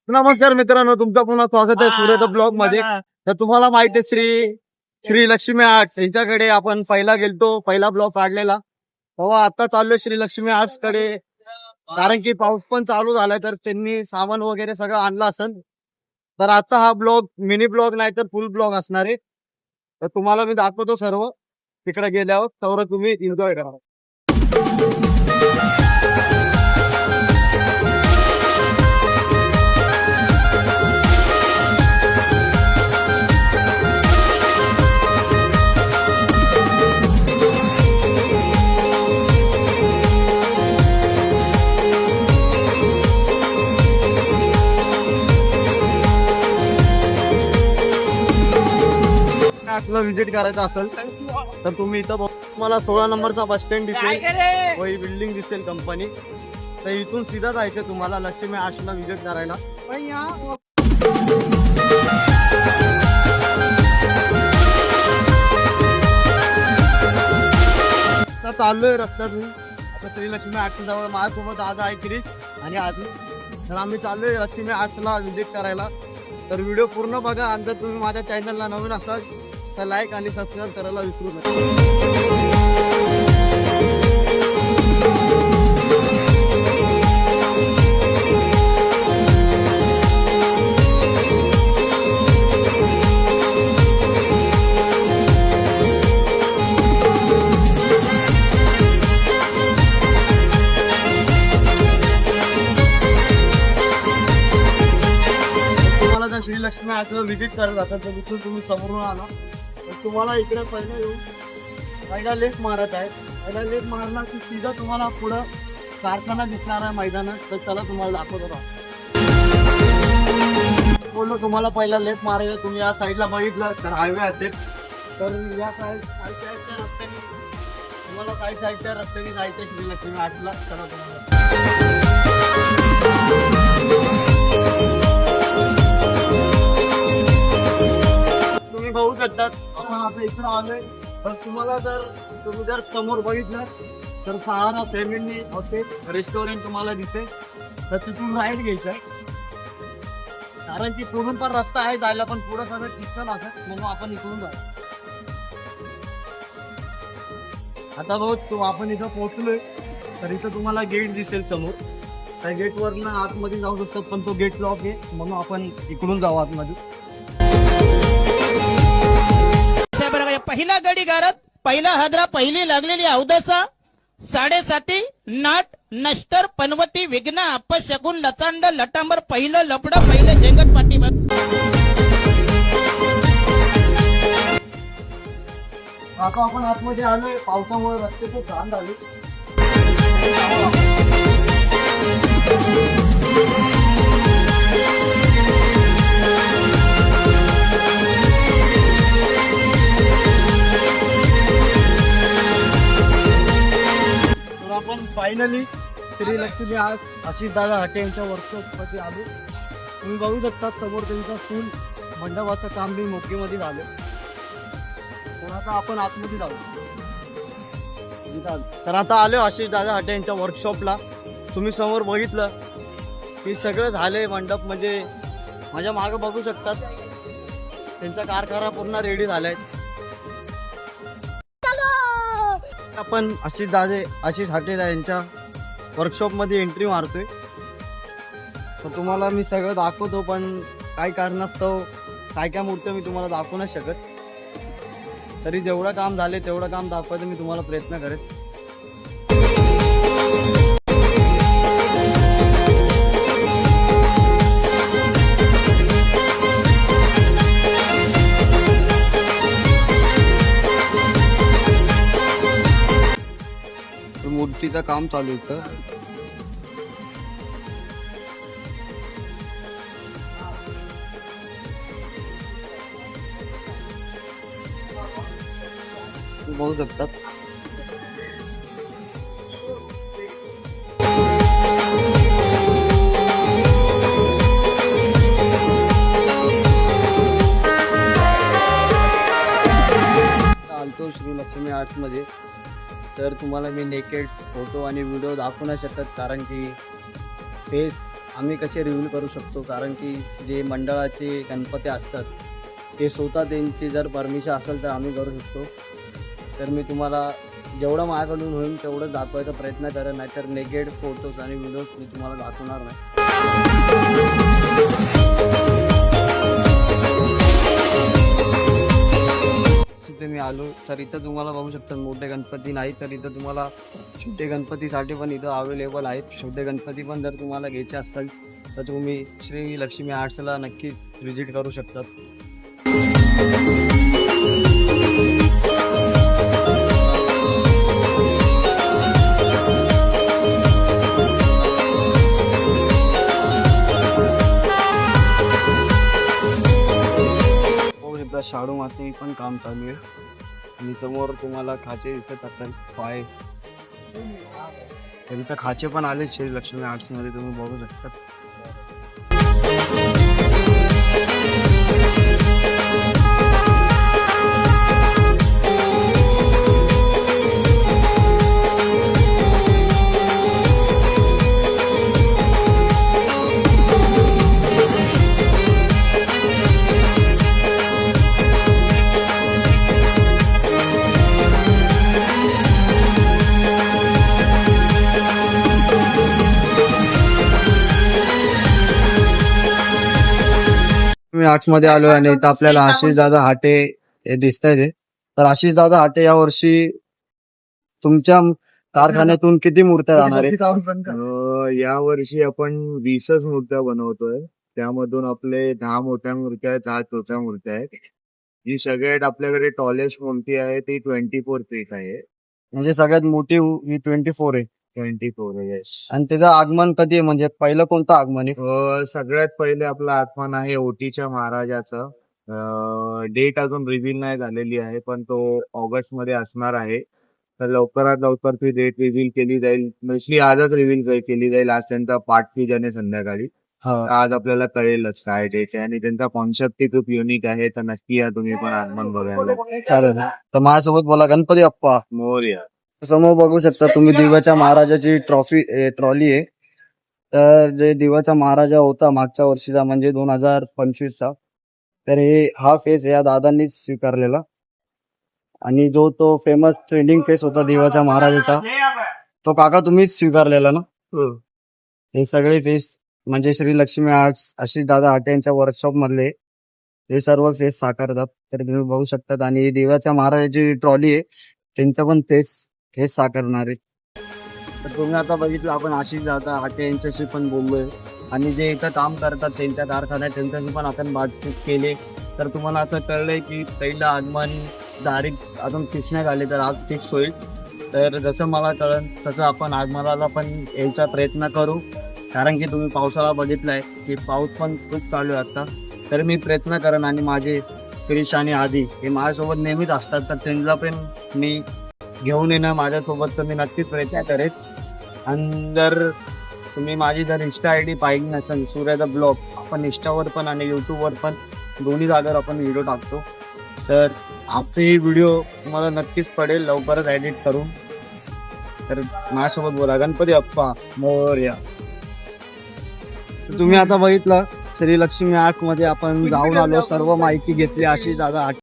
नमस्कार मित्रांनो, तुमचं पुन्हा स्वागत आहे सूर्य द ब्लॉग मध्ये. तर तुम्हाला माहिती आहे श्री लक्ष्मी आर्ट्स यांच्याकडे आपण पहिला ब्लॉग काढलेला. तेव्हा आता चाललोय श्री लक्ष्मी आर्ट्स कडे, कारण की पाऊस पण चालू झालाय, तर त्यांनी सामान वगैरे सगळं आणलं असेल. तर आजचा हा ब्लॉग मिनी ब्लॉग नाही तर फुल ब्लॉग असणार आहे. तर तुम्हाला मी दाखवतो सर्व तिकडे गेल्यावर, तर तुम्ही एन्जॉय करा. असलं विजिट करायचं असेल तर तुम्ही इथं तुम्हाला 16 नंबरचा बस स्टँड दिसेल, वही बिल्डिंग दिसेल कंपनी. तर इथून सीधा जायचं तुम्हाला लक्ष्मी आर्ट्सला विजिट करायला. आता चाललोय रस्त्यातून. आता श्री लक्ष्मी आर्ट्सच्या जवळ माझ्यासोबत आज आहे क्रिश आणि आधी. तर आम्ही चाललोय लक्ष्मी आर्ट्सला विजिट करायला. तर व्हिडिओ पूर्ण बघा, आणि जर तुम्ही माझ्या चॅनलला नवीन असाल तर लाईक आणि सबस्क्राईब करायला विसरू नका. तुम्हाला जर श्री लक्ष्मी आर्ट्सला विजिट करत असाल तर तिथून तुम्ही समोरून आला तर तुम्हाला इकडे पहिला लेफ्ट मारत आहे. पहिला लेफ्ट मारला की सीधा तुम्हाला पुढं कारखाना दिसणार आहे मैदानात. तर त्याला तुम्हाला दाखवतो राहा. बोललो तुम्हाला पहिला लेफ्ट मारायला, तुम्ही या साईडला बघितलं तर हायवे असेल. तर या साईडच्या रस्त्याने तुम्हाला साईडच्या रस्त्याने जायचं श्री लक्ष्मी आर्ट्सला. चला तुम्ही बघू शकतात आपण आता इकडं आलोय. तर तुम्हाला तुम्ही जर समोर बघितलं तर सहारा फॅमिली हॉटेल रेस्टॉरंट तुम्हाला दिसेल. तर तिथून राईट घ्यायचं आहे, कारण की पुढून पण रस्ता आहे जायला, पण पुढं सगळं ठिकाण असं, म्हणून आपण इकडून जायचं. आता बघ आपण इथं पोहोचलोय. तर इथं तुम्हाला गेट दिसेल समोर. त्या गेटवरनं आतमध्ये जाऊ शकतात, पण तो गेट लॉक आहे, म्हणून आपण इकडून जाऊ आतमध्ये. पहिला गडी गारत, पहिला हादरा, पहिली लागलेली अवदसा, 7.5 नाट नष्टर पनवती विघ्न अपशगुन लचांड लटांबर, पहिलं लपड, पहिलं जेंगट पाठीवर. आता आपण आतमध्ये आलोय. पावसामुळे रस्ते खूप घाण झाले. आपण फायनली श्री लक्ष्मी आर्ट्स आशिष दादा हटे यांच्या वर्कशॉपमध्ये आलो. तुम्ही बघू शकता समोर त्यांचं फुल मंडपाचं काम बी मोठीमध्ये झालं. तर आता आपण आतमध्ये जाऊ. तर आता आलो आशिष दादा हटे यांच्या वर्कशॉपला. तुम्ही समोर बघितलं की सगळं झालंय. मंडप म्हणजे माझ्या मागं बघू शकतात, त्यांचा कारखाना पूर्ण रेडी झालाय. आपण आशिष हटेला यांच्या वर्कशॉपमध्ये एंट्री मारतोय. तर तुम्हाला मी सगळं दाखवतो, पण काय कारणास्तव काय मूर्त्या मी तुम्हाला दाखवू नाही शकत. तरी जेवढं काम झाले तेवढं काम दाखवायचा मी तुम्हाला प्रयत्न करेन. मूर्तीचं काम चालू आहे. बघू शकतात. आलतो श्री लक्ष्मी आर्ट्स मध्ये. तर तुम्हाला मी नेकेड फोटो आणि व्हिडिओ दाखवू नाही शकत, कारण की फेस आम्ही कसे रिव्ह्यू करू शकतो, कारण की जे मंडळाचे गणपती असतात ते स्वतः त्यांची जर परमिशन असेल तर आम्ही करू शकतो. तर मी तुम्हाला जेवढं माझ्याकडून होईल तेवढं दाखवायचा प्रयत्न करेन, नाहीतर नेगेड फोटोज आणि व्हिडिओज मी तुम्हाला दाखवणार नाही. तिथे मी आलो तर इथं तुम्हाला बघू शकता मोठे गणपती नाही, तर इथं तुम्हाला छोटे गणपतीसाठी पण इथं अवेलेबल आहेत. छोटे गणपती पण जर तुम्हाला घ्यायचे असतील तर तुम्ही श्री लक्ष्मी आर्ट्सला नक्कीच व्हिजिट करू शकता. बघू शकता शाडू माती पण काम चालू आहे आणि समोर तुम्हाला खाचे दिसत असेल पाय, तर इथं खाचे पण आले श्री लक्ष्मी आर्ट्स मध्ये, तुम्ही बघू शकता. मी आर्ट्स मध्ये आलोय आणि इथं आपल्याला आशिष दादा हाटे हे दिसतंय ते. तर आशिष दादा हाटे या वर्षी तुमच्या कारखान्यातून किती मूर्त्या जाणार आहेत? या वर्षी आपण 20च मूर्त्या बनवतोय. त्यामधून आपले 10 मोठ्या मूर्त्या आहेत, 10 छोट्या मूर्त्या आहेत. जी सगळ्यात आपल्याकडे टॉलेस्ट मूर्ती आहे ती 24 फीट आहे. म्हणजे सगळ्यात मोठी ही 24 आहे 24 येस. आणि त्याचं आगमन कधी आहे, म्हणजे पहिलं कोणतं आगमन आहे? सगळ्यात पहिले आपलं आगमन आहे ओटीच्या महाराजाचं. डेट अजून रिव्हील नाही झालेली आहे, पण तो ऑगस्ट मध्ये असणार आहे. तर लवकरात लवकर ती डेट रिव्हील केली जाईल. मोस्टली आजच रिव्हील केली जाईल. आज त्यांचा पाठपूजन आहे संध्याकाळी. आज आपल्याला कळेलच काय डेट आहे, आणि त्यांचा कॉन्सेप्ट खूप युनिक आहे. तर नक्की या तुम्ही पण आगमन बघायला. चालेल. तर माझ्यासोबत बोला गणपती बाप्पा मोरया. समोर बघू शकता तुम्ही दिव्याच्या महाराजाची ट्रॉली आहे. तर जे दिव्याचा महाराजा होता मागच्या वर्षीचा म्हणजे 2025चा, तर हा फेस या दादांनीच स्वीकारलेला. आणि जो तो फेमस ट्रेंडिंग फेस होता दिव्याच्या महाराजाचा, तो काका तुम्हीच स्वीकारलेला ना? हे सगळे फेस म्हणजे श्री लक्ष्मी आर्ट्स आशिष दादा हाटे यांच्या वर्कशॉप मधले हे सर्व फेस साकारतात. तर तुम्ही बघू शकतात. आणि दिव्याच्या महाराजाची ट्रॉली आहे, त्यांचा पण फेस साकारणार आहे. तर तुम्ही आता बघितलं आपण आशिष दादा हाटे यांच्याशी पण बोललोय, आणि जे इथं काम करतात त्यांच्या कारखान्यात त्यांच्याशी पण आपण बातचीत केली. तर तुम्हाला असं कळलंय की पहिलं आगमन तारीख अजून फिक्स नाही झाली, तर आज फिक्स होईल. तर जसं मला कळलं तसं आपण आगमनाला पण यायचा प्रयत्न करू, कारण की तुम्ही पावसाळा बघितलाय की पाऊस पण खूप चालू आहे आता. तर मी प्रयत्न करेन, आणि माझे क्रिश आणि आदी हे माझ्यासोबत नेहमीच असतात, तर त्यांना पण मी घेऊन येणं माझ्यासोबतचं मी नक्कीच प्रयत्न करेन. आणि जर तुम्ही माझी जर इंस्टा आय डी पाहिली नसेल सूर्याचा ब्लॉग, आपण इंस्टावर पण आणि यूट्यूबवर पण दोन्ही जागेवर आपण व्हिडिओ टाकतो. तर आजचे ही व्हिडिओ तुम्हाला नक्कीच पडेल लवकरच एडिट करून. तर माझ्यासोबत बोला गणपती बाप्पा मोरया. तुम्ही आता बघितलं श्री लक्ष्मी आर्ट मध्ये आपण जाऊन आलो, सर्व माहिती घेतली आशिष दादा